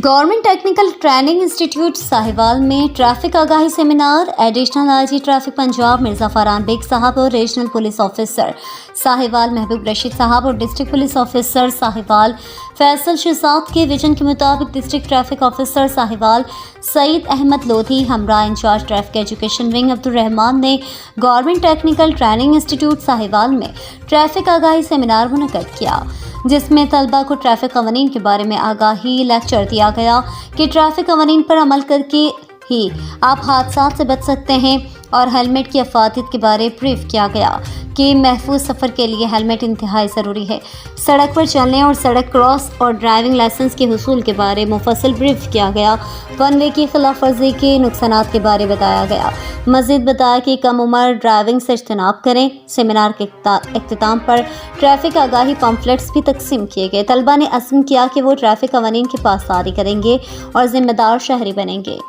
Government technical training institute Sahiwal में traffic आगाही seminar. Additional IG traffic Punjab Mirza Farhan Baig साहब और रीजनल पुलिस ऑफिसर साहिवाल महबूब रशीद साहब और district police officer Sahiwal Faisal Shahzad के विजन के मुताबिक district traffic officer Sahiwal Saeed Ahmed Lodhi हमरा incharge traffic education wing Abdul Rehman ने government technical training institute Sahiwal में ट्रैफिक आगाही सेमिनार मुनक्कद किया, जिसमें तलबा को ट्रैफिक कवानीन के बारे में आगाही लेक्चर दिया गया कि ट्रैफिक कवानीन पर अमल करके ही आप हादसा से बच सकते हैं और हेलमेट की अफादियत के बारे ब्रीफ किया गया कि महफूज सफ़र के लिए हेलमेट इंतहाई ज़रूरी है। सड़क पर चलने और सड़क क्रॉस और ड्राइविंग लाइसेंस के हुसूल के बारे मुफस्सल ब्रीफ किया गया। वन वे की खिलाफ वर्जी के नुकसानात के बारे बताया गया। मज़ीद बताया कि कम उम्र ड्राइविंग से इज्तनाब करें। सेमिनार के इख्तिताम पर ट्रैफिक आगाही पम्फलेट्स भी तकसीम किए गए। तलबा ने अज़्म किया कि वो ट्रैफिक कवानीन की पासदारी करेंगे और ज़िम्मेदार शहरी बनेंगे।